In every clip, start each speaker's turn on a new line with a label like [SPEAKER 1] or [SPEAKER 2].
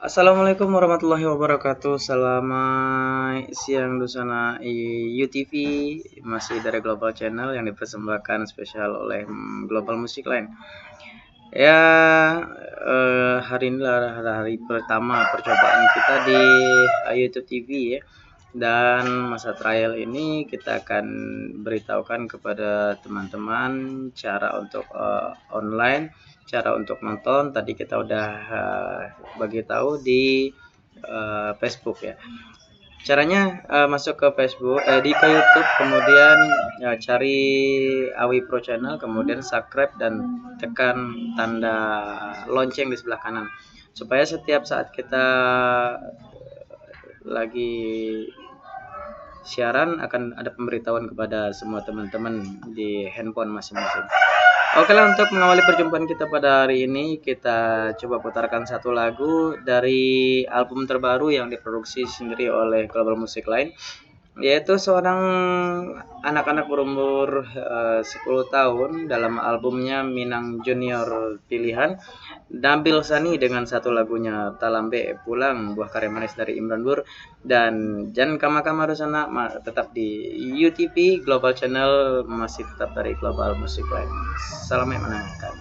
[SPEAKER 1] Assalamualaikum warahmatullahi wabarakatuh. Selamat siang di sana UTV masih dari Global Channel yang dipersembahkan spesial oleh Global Music Line. Ya, hari ini adalah hari pertama percobaan kita di YouTube TV ya. Dan masa trial ini kita akan beritahukan kepada teman-teman cara untuk online, cara untuk nonton. Tadi kita udah bagi tahu di Facebook ya. Caranya masuk ke Facebook, ke YouTube, kemudian cari Awi Pro Channel, kemudian subscribe dan tekan tanda lonceng di sebelah kanan supaya setiap saat kita lagi siaran akan ada pemberitahuan kepada semua teman-teman di handphone masing-masing. Oke lah, untuk mengawali perjumpaan kita pada hari ini, kita coba putarkan satu lagu dari album terbaru yang diproduksi sendiri oleh Global Music Line, yaitu seorang anak-anak berumur 10 tahun dalam albumnya Minang Junior Pilihan, Nabil Sani dengan satu lagunya Talambe Pulang, buah karya manis dari Imran Bur. Dan jangan kama-kama di sana, tetap di UTV Global Channel, masih tetap dari Global Music Line. Salam yang menangkan.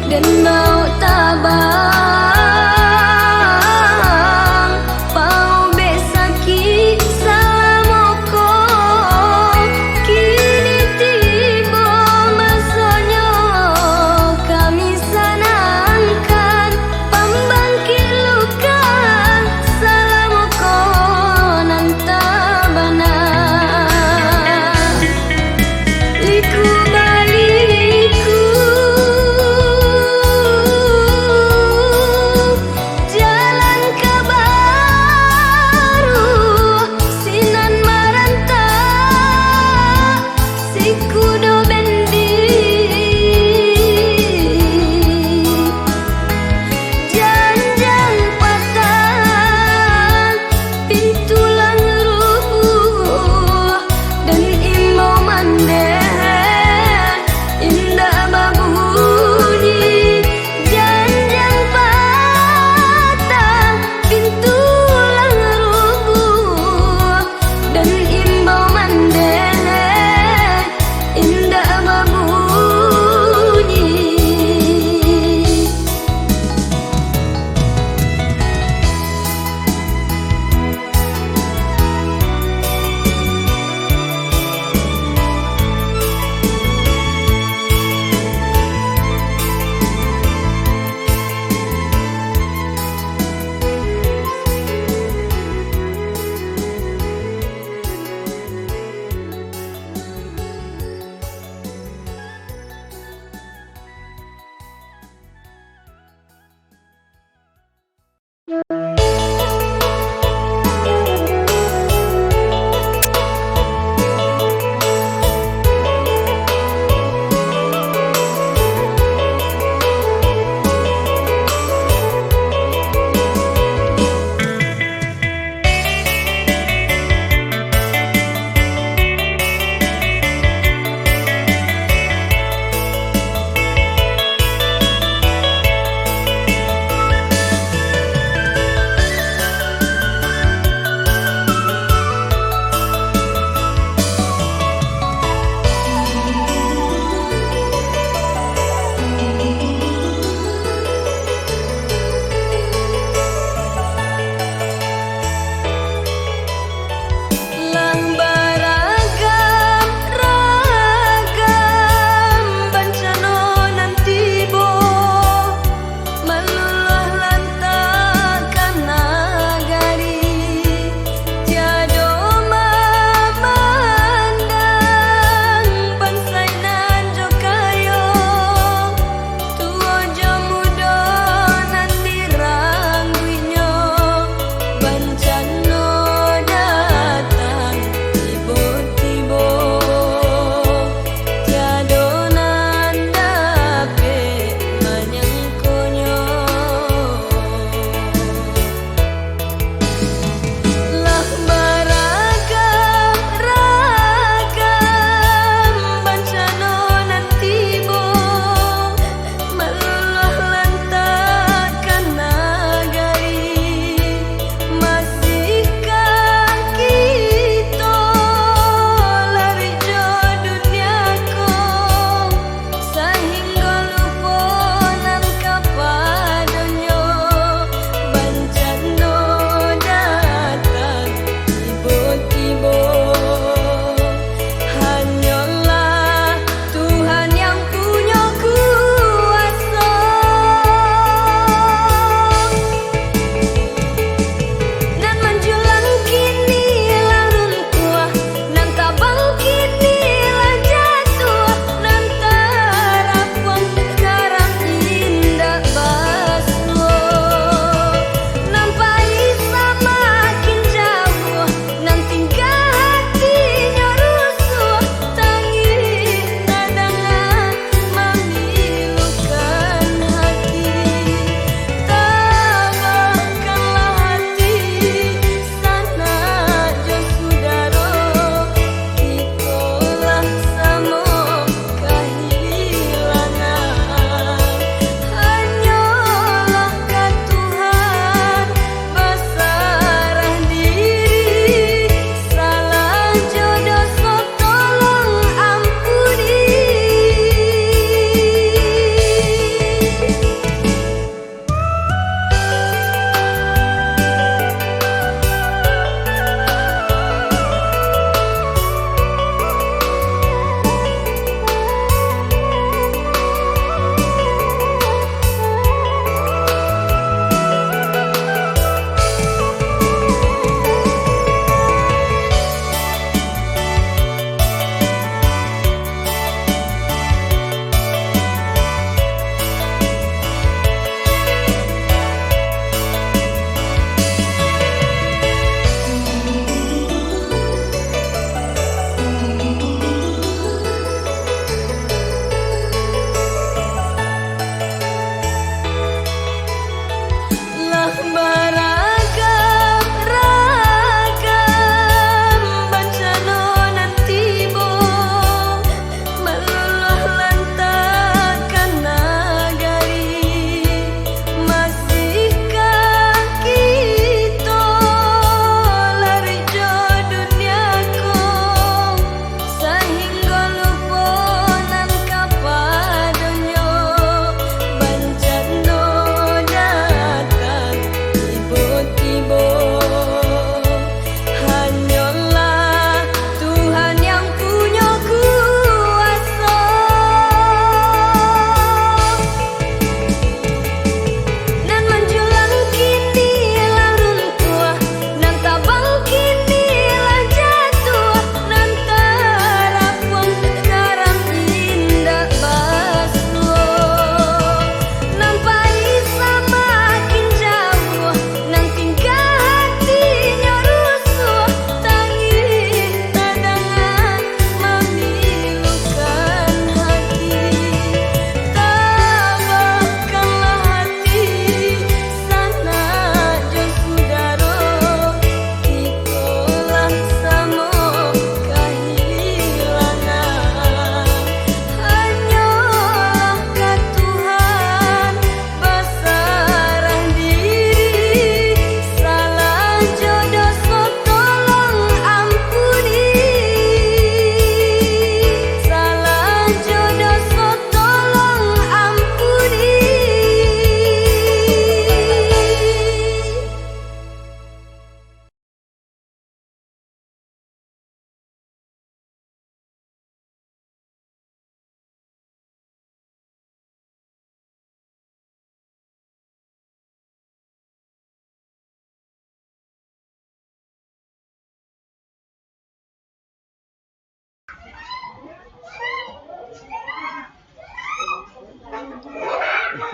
[SPEAKER 2] dan mau tabang pau besaki samoko kini tiba masanya kami sanangkan pembangkit luka salamoko nan tabana liku baliku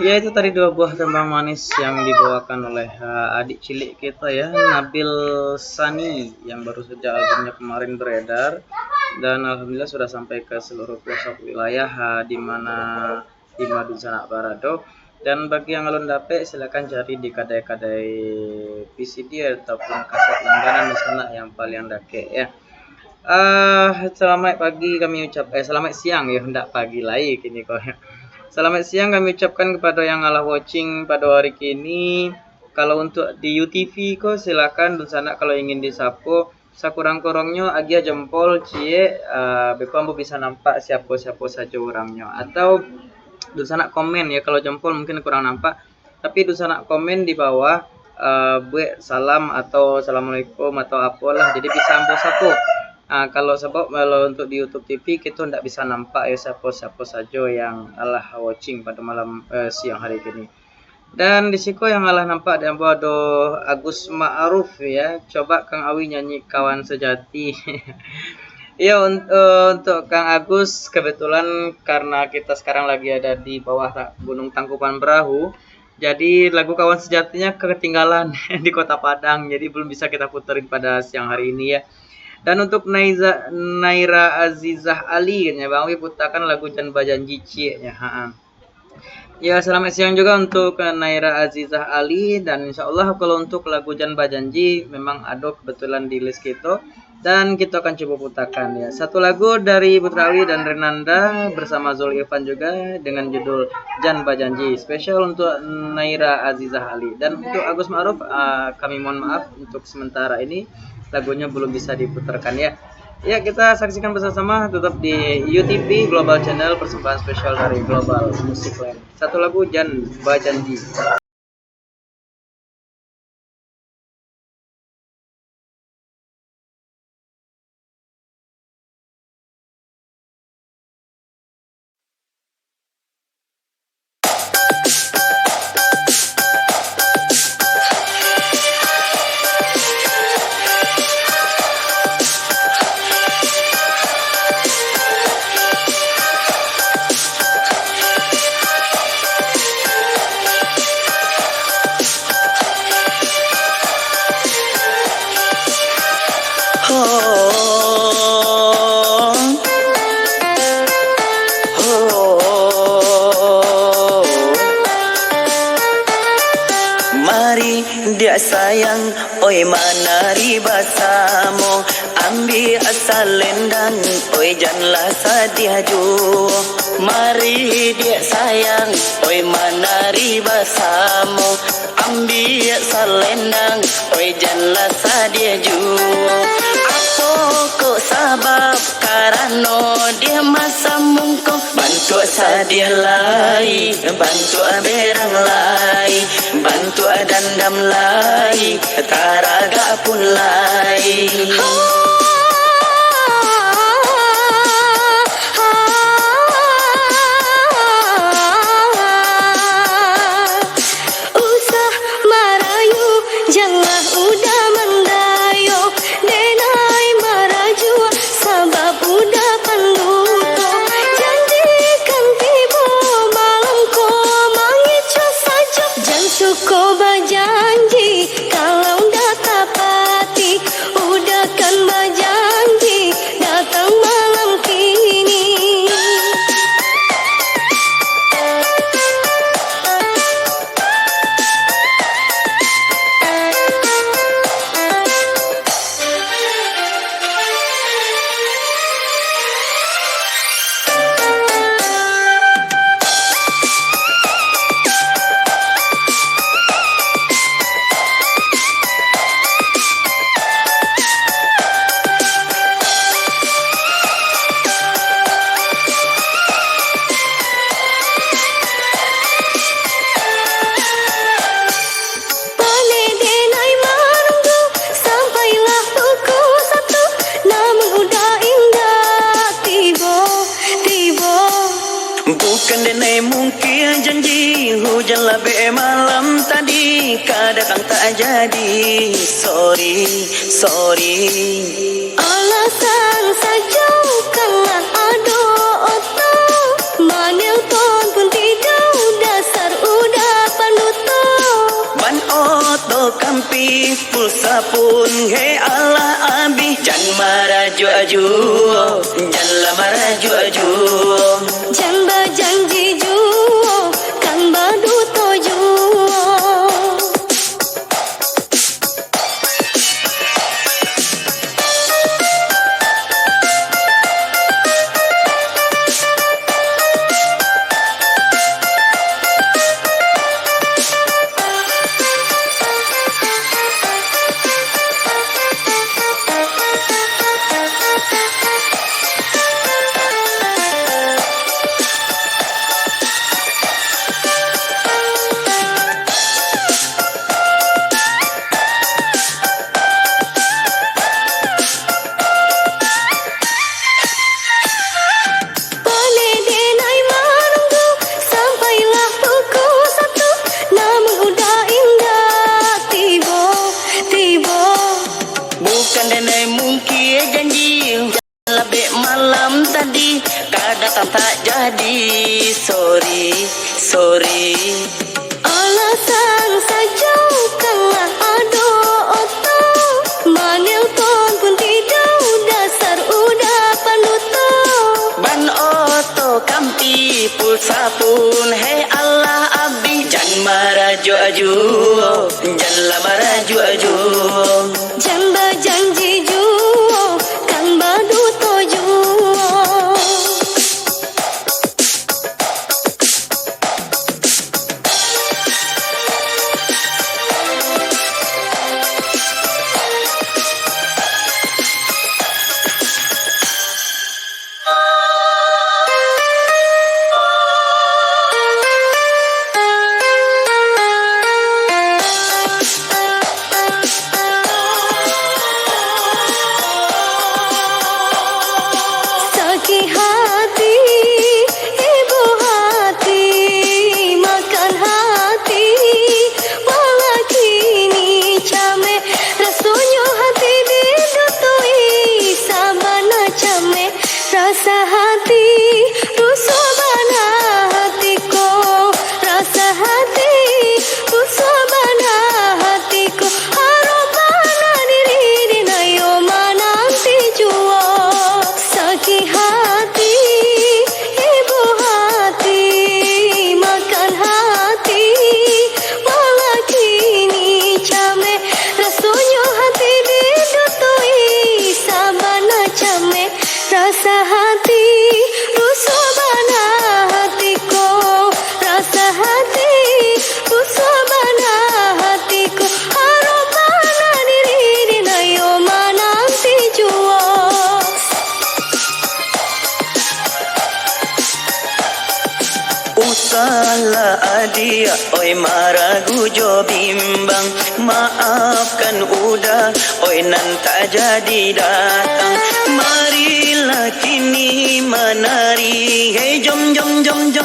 [SPEAKER 1] Ya itu tadi dua buah tembang manis yang dibawakan oleh adik cilik kita ya, Nabil Sani, yang baru saja albumnya kemarin beredar dan alhamdulillah sudah sampai ke seluruh pelosok wilayah di mana di Madu Sanak Barado. Dan bagi yang alun dape silakan cari di kadai-kadai PCD ataupun kaset langganan di sana yang paling dake ya. Selamat pagi kami selamat siang ya, hendak pagi lagi kini kok ya. Selamat siang kami ucapkan kepada yang ngalah watching pada hari kini. Kalau untuk di UTV kok silakan di sana kalau ingin disapu sakurang-kurangnya agia jempol cie bepo ambo bisa nampak siapa-siapa saja orangnya, atau di sana komen ya, kalau jempol mungkin kurang nampak tapi di sana komen di bawah buat salam atau assalamualaikum atau apalah, jadi bisa ambo sapu. Kalau sebab kalau untuk di YouTube TV kita tidak bisa nampak ya siapa-siapa saja yang alah watching pada malam siang hari ini. Dan di siko yang alah nampak dan ada Agus Ma'ruf ya. Coba Kang Awi nyanyi Kawan Sejati. Ya untuk Kang Agus, kebetulan karena kita sekarang lagi ada di bawah Gunung Tangkuban Perahu, jadi lagu Kawan Sejatinya ketinggalan di Kota Padang, jadi belum bisa kita puterin pada siang hari ini ya. Dan untuk Naira Azizah Ali ya Bang Wi putarkan lagu Jan Bajanji Cie ya. Ya selamat siang juga untuk Naira Azizah Ali, dan insya Allah kalau untuk lagu Jan Bajanji memang ada kebetulan di list kita dan kita akan coba putarkan ya. Satu lagu dari Putrawi dan Renanda bersama Zul Irfan juga dengan judul Jan Bajanji, spesial untuk Naira Azizah Ali. Dan untuk Agus Ma'ruf kami mohon maaf untuk sementara ini lagunya belum bisa diputarkan ya. Ya kita saksikan bersama tetap di UTV Global Channel, persembahan spesial dari Global Music Line. Satu lagu Jan Bajanji.
[SPEAKER 3] Mari dia sayang, oi mana ribasamu, ambil asal lendang, oi janganlah sedih ju. Mari dia sayang, oi mana ribasamu, ambil asal lendang, oi janganlah sedih ju. Aku sabab karena dia masa mungko bantu sadia lai, bantu berang lai, bantu dandam lai, taraga pun lai.
[SPEAKER 2] Usah marayu, jangan udah mendayo, denai maraju, sabab udah penduto. Janjikan tiba malam ko mangicu saja, jangan suko bajanji kalau udah tapati, udah kan bajanji datang malam kini. Boleh denai menunggu sampailah pukul 1, namun udah indah tiba.
[SPEAKER 3] Bukan denai mungkin janji, hujan lebih malam tadi, kadang tak jadi. Sorry.
[SPEAKER 2] Alasan saja kan ada otak, manel pun tidak dasar
[SPEAKER 3] kampi pulsa pun he Allah abi jan maraju aju jan lamaraju aju
[SPEAKER 2] Jamba janji juo Kang badu tojuo Boleh denai menunggu Sampailah pukul 1 Namun udah indah Tiba
[SPEAKER 3] bukan denai mungkin janji lebih malam tadi kadang tak jadi sorry
[SPEAKER 2] Alasan saja kalah ado oto Manelpon pun tidak Dasar udah panuto
[SPEAKER 3] ban oto kampi pulsa pun hey Allah abi jan maraju aju jan lamaraju aju
[SPEAKER 2] Jamba janji juo Kang badu tojuo Sakit hati, ibu hati, makan hati, malah kini came, rasanya hati didutui, sabana came, rasa hati, rusuh bana hatiku, rasa hati, rusuh bana hatiku, harapana diri dinayo mananti juo. Sakit hati, ibu hati, makan hati, malah kini came, rasanya hati didutui, sabana came, rasa hati, rusuh bana hatiku, rasa hati, rusuh bana hatiku, harapana diri dinayo mananti juo.
[SPEAKER 3] Usahlah adia, oi maragu jo bimbang. Maafkan udah, oi nan tak jadi datang. Marilah kini menari, hey jom.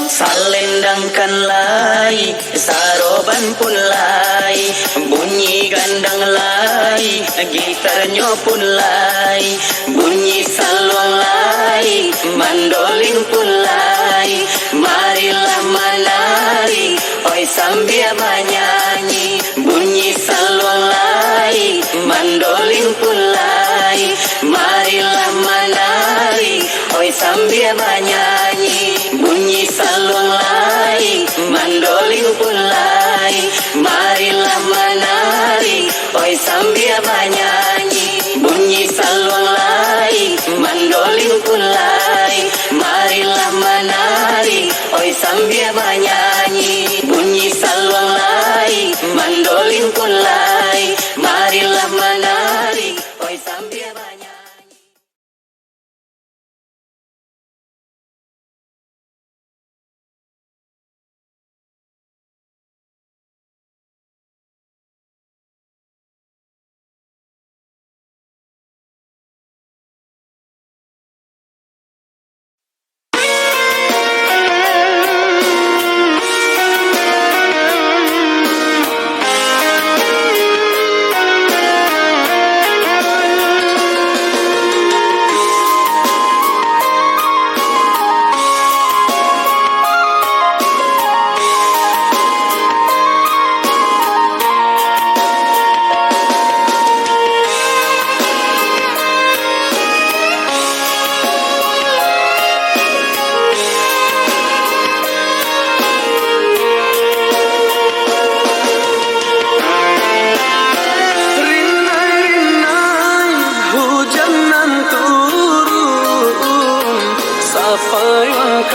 [SPEAKER 3] Salendangkan lai, saroban pun lai, bunyi gandang lai, gitarnya pun lai, bunyi saluang lai, mandolin pun lai. Marilah menari, oi sambil menyanyi, bunyi saluang lai, mandolin pun lai. Marilah menari, oi sambil menyanyi, bunyi saluang lai, mandolin pun lai. Marilah menari, oi sambil menyanyi, bunyi saluang lai, mandolin pun lai. Marilah menari, oi sambil menyanyi, bunyi saluang lai, mandolin pun lai. Marilah menari, oi sambil menyanyi.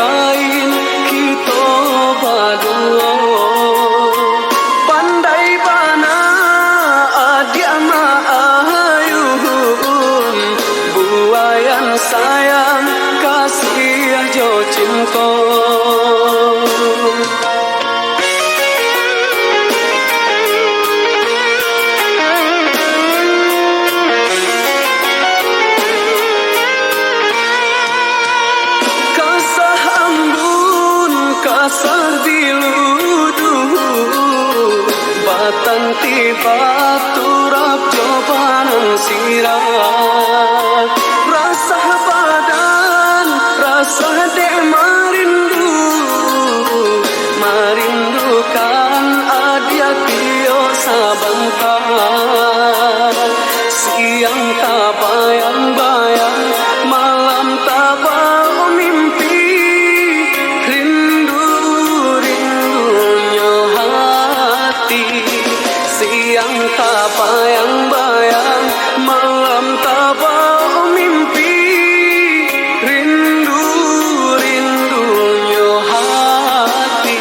[SPEAKER 3] kain kita badua pandai bana adia maayun buayan sayang kasih jo cinta tiba turap cobanan sirat rasa badan rasa dek marindukan adia tio sabantar siang tak bayang-bayang malam tak bau mimpi rindunya hati siang tak bayang-bayang malam tak bau mimpi rindunya hati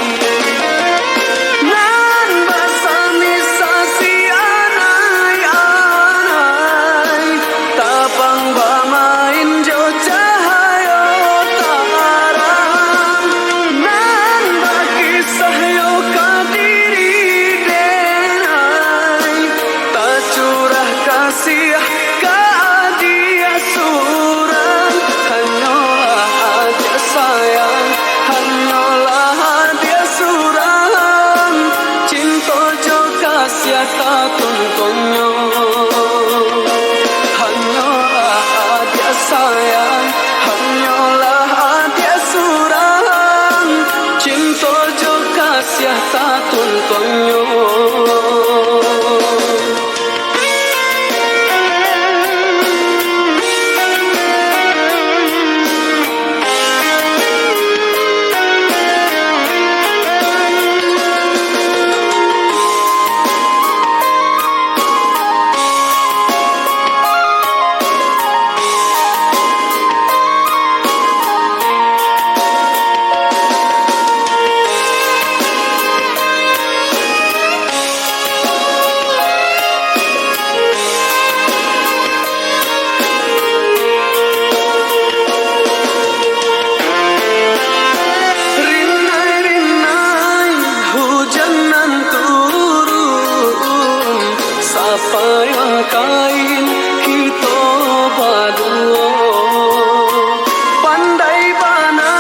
[SPEAKER 3] nan basami sasi anai-anai tapang bamain jo cahaya tarang nan bakisah yo kadiri kasih dia surang hanyalah dia sayang hanyalah dia surang cinta jo kasih tak tuntunnya hanyalah dia sayang hanyalah dia surang cinta jo kasih tak tuntunnya kain kita badua pandai bana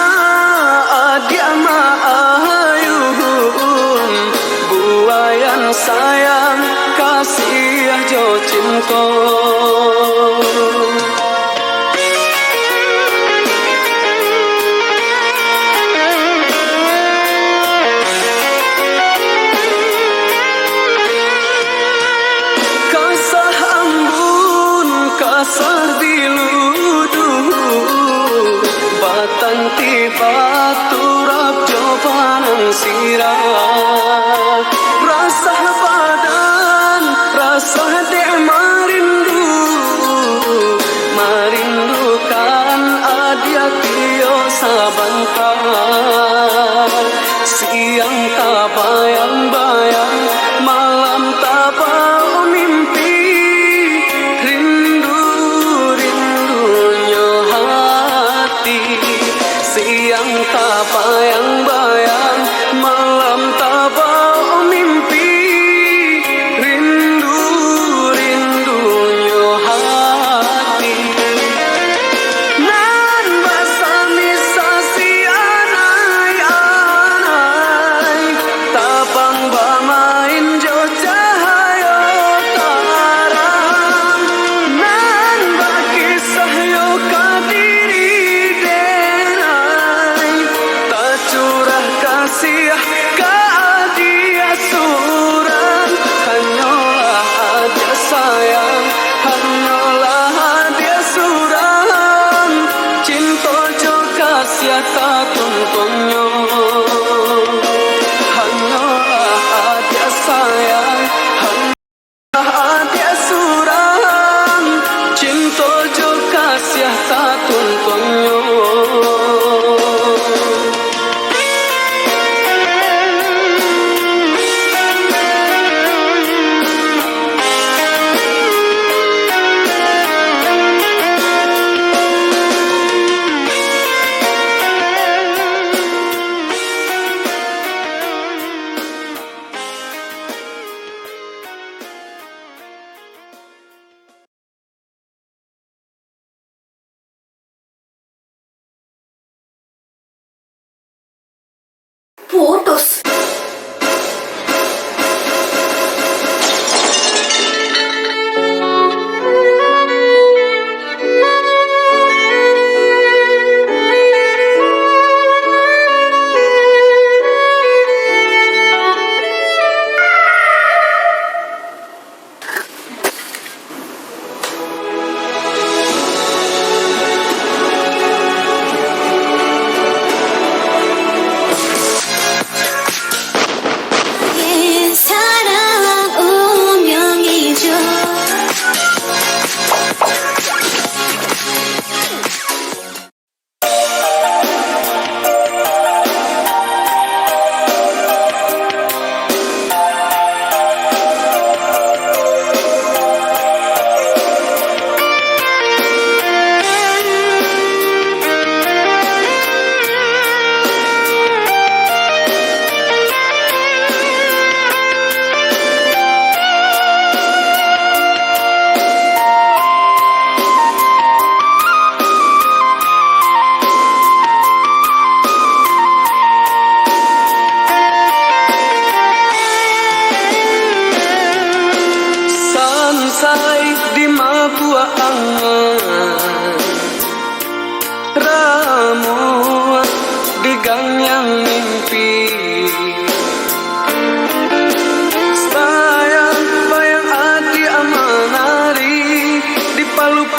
[SPEAKER 3] adia maayun buayan sayang kasih jo cinta kasar diluduh batang tiba turap cobanan sirat rasa badan rasa dek marindu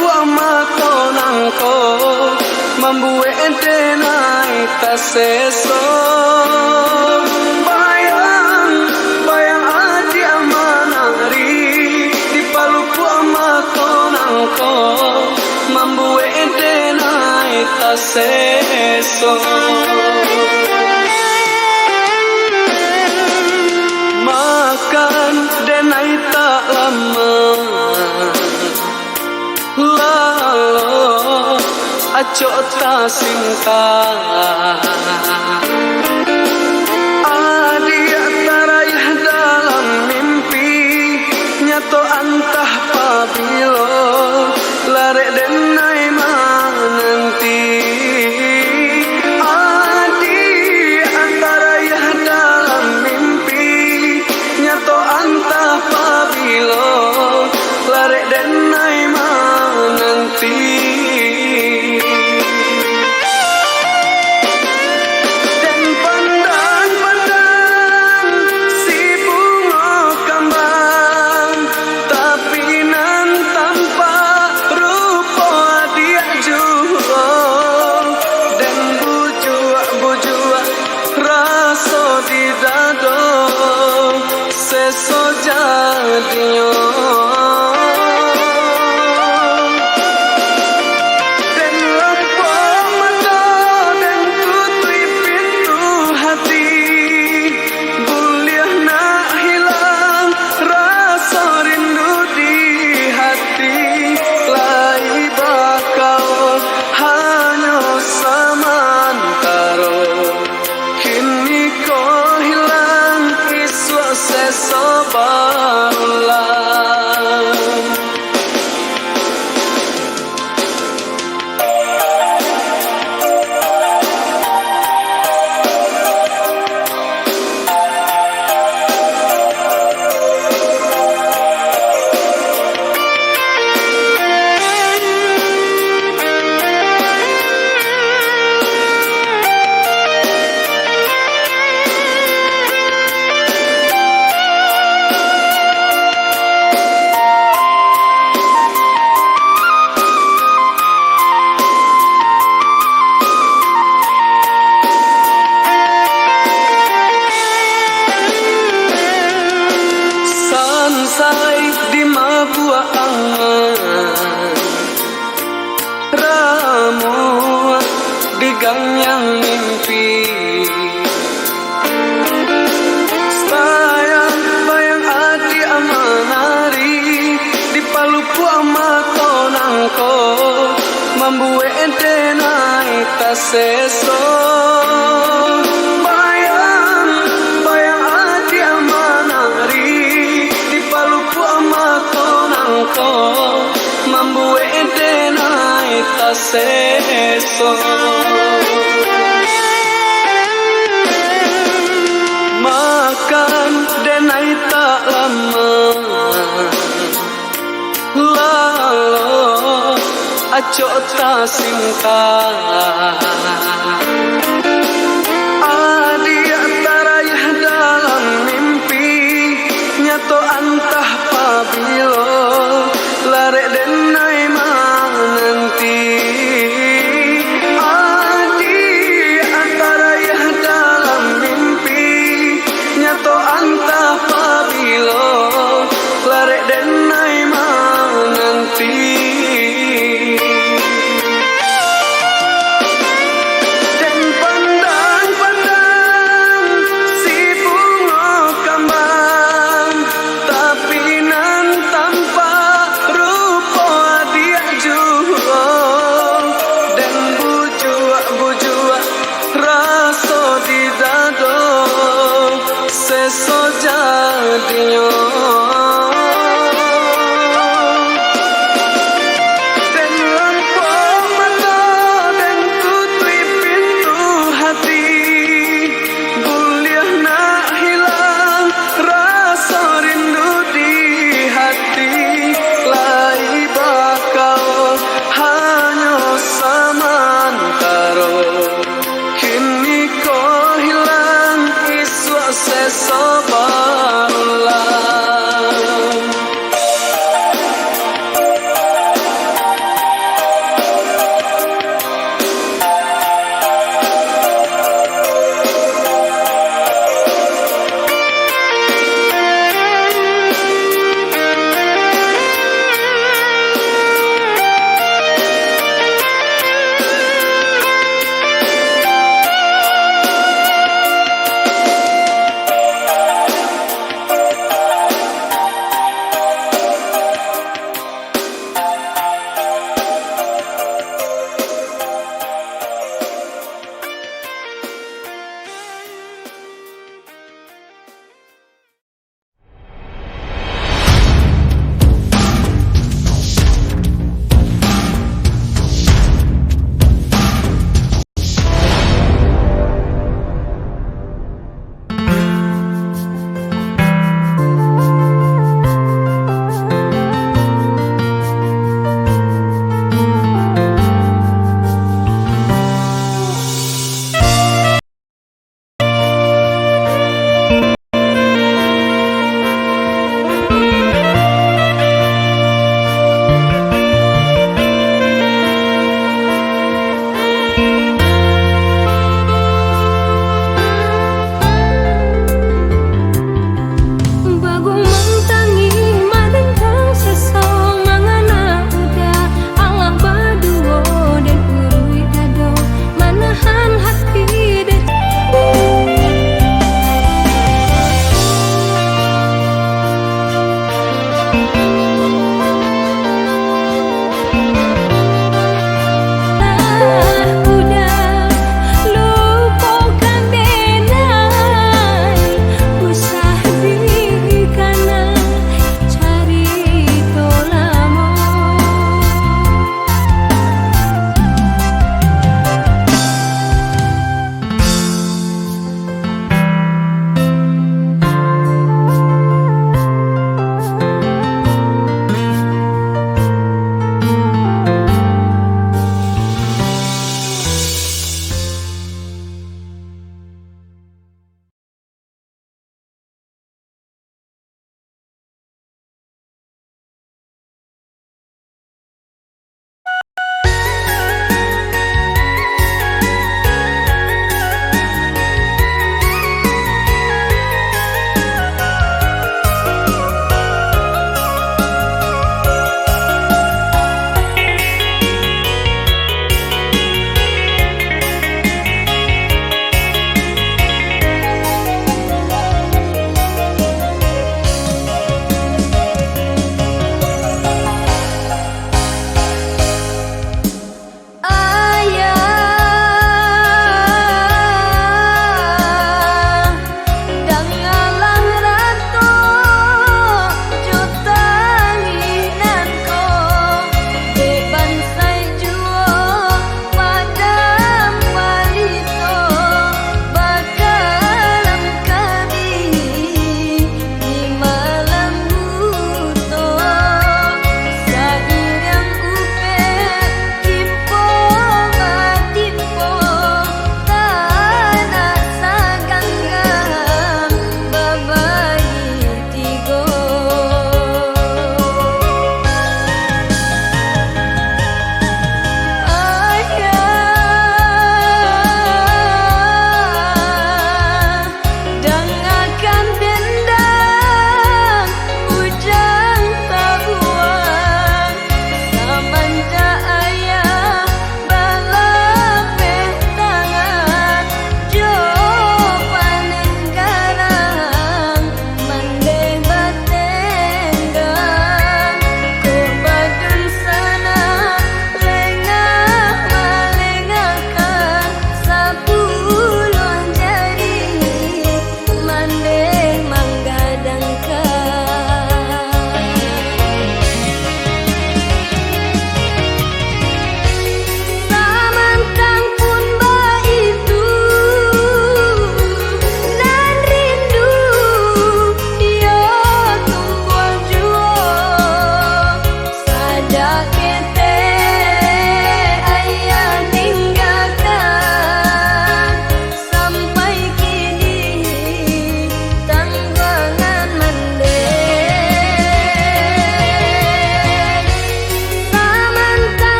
[SPEAKER 4] paluku amato nangko membuat ente naik tas seso. Bayang adi amanari di paluku amato nangko membuat ente naik tas seso. Makan denai tak lama lalu acok tak cinta adia tarayah dalam mimpi nyato antah pabilo larek denai mananti adia tarayah dalam mimpi nyato antah pabilo larek denai mananti. Seso jadinya dan lampu mata dan tutui pintu hati buliah nak hilang rasa rindu di hati lai bakal hanya samantara kini kau hilang iswa seso barulah. Sansai di mabua angan ramu di gang yang mimpi bayang adi amanari di paluku amato nangko membuat ente naik tas seso. Bayang adi amanari paluku amato nangko membuat ente naik tas seso. Makan denai tak lama lalu acok tak cinta adia tarayah dalam mimpi nyato antah pabilo larek denai mananti adi antarayah dalam mimpi nyato antah pabilo larek denai mananti. Seso jadinya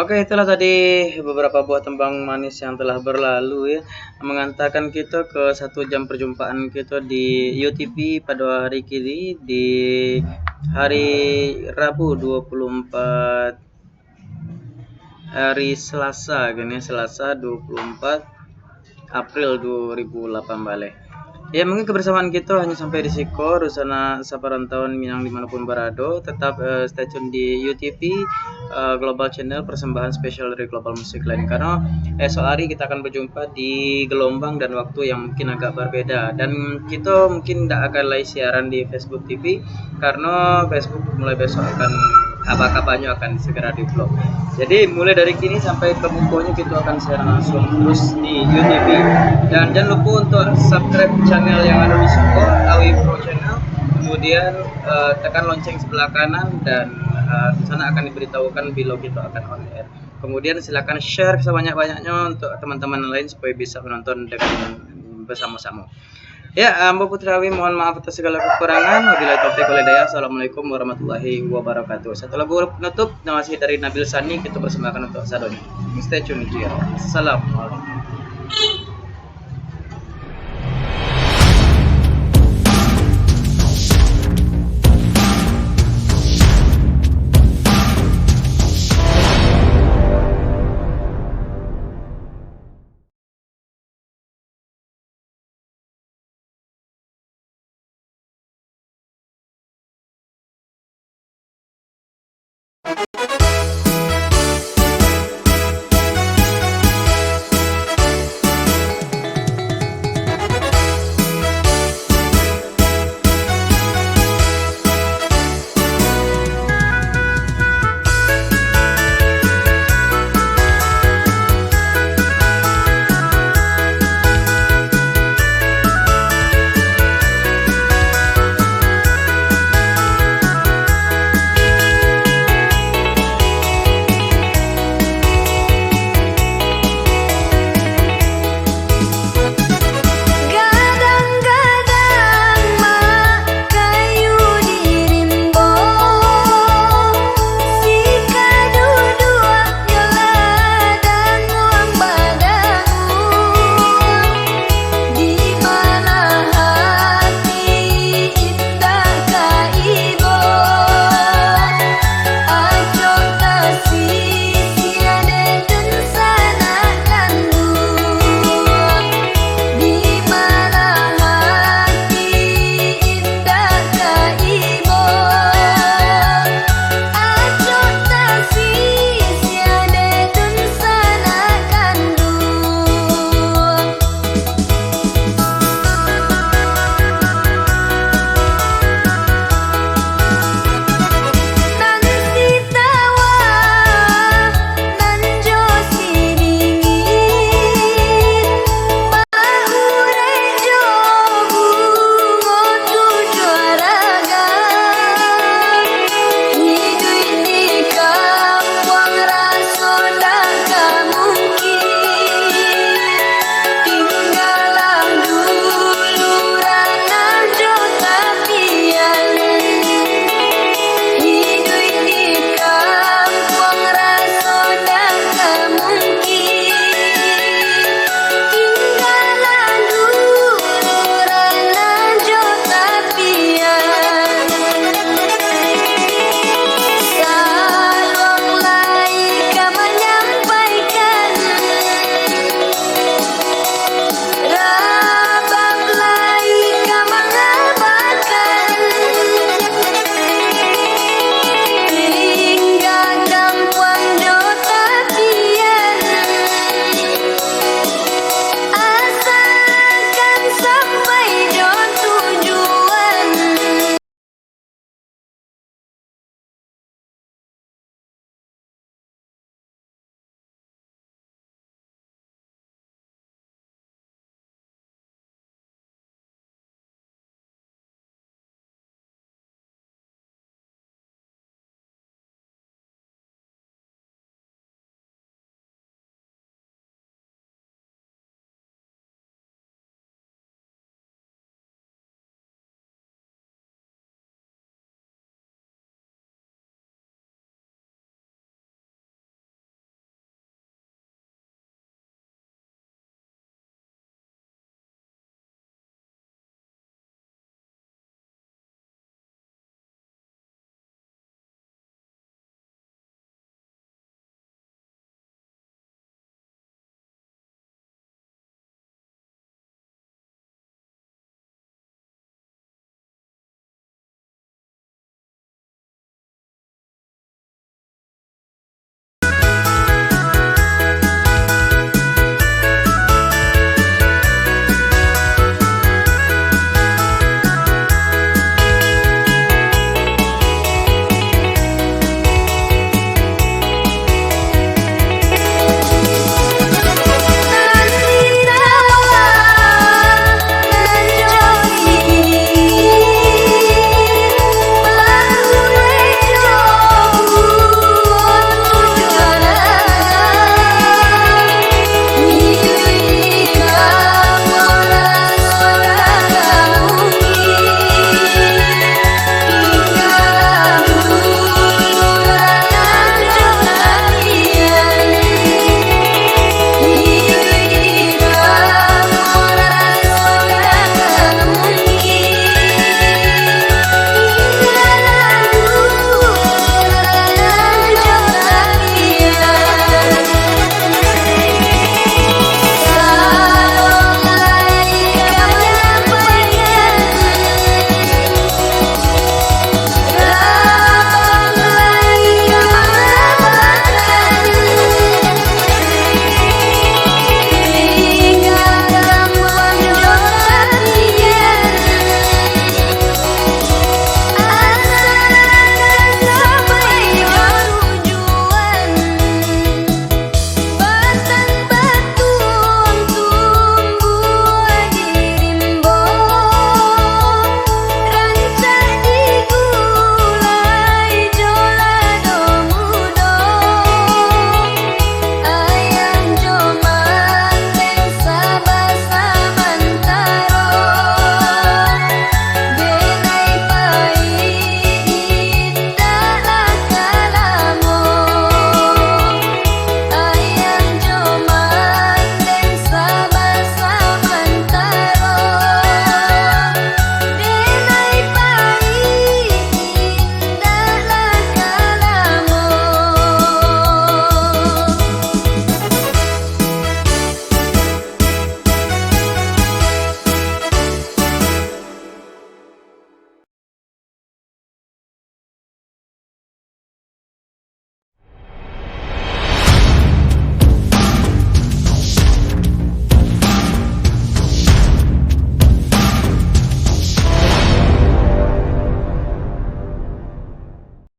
[SPEAKER 1] Oke, itulah tadi beberapa buah tembang manis yang telah berlalu ya, mengantarkan kita ke 1 jam perjumpaan kita di UTV pada hari kini di hari Rabu 24 hari Selasa kan ya, Selasa 24 April 2008 balik. Ya mungkin kebersamaan kita hanya sampai di siko Rusana Saparantauan Minang dimanapun berada. Tetap stay tune di UTV Global Channel, persembahan spesial dari Global Music Line, karena esok hari kita akan berjumpa di gelombang dan waktu yang mungkin agak berbeda, dan kita mungkin tidak akan live siaran di Facebook TV karena Facebook mulai besok akan kabar-kabarnya akan segera di-vlog. Jadi mulai dari kini sampai ke bukunya kita akan siaran langsung terus di UTV. Dan jangan lupa untuk subscribe channel yang ada di sini, Awi Pro Channel. Kemudian tekan lonceng sebelah kanan dan di sana akan diberitahukan bila kita akan on air. Kemudian silakan share sebanyak-banyaknya untuk teman-teman lain supaya bisa menonton dengan bersama-sama. Ya, Mbak Putrawi, mohon maaf atas segala kekurangan. Wabillahi taufiq wal hidayah. Assalamualaikum warahmatullahi wabarakatuh. Satu lagu penutup masih dari Nabil Sani, kita persembahkan untuk Sadoni. Stay tune itu ya. Assalamualaikum.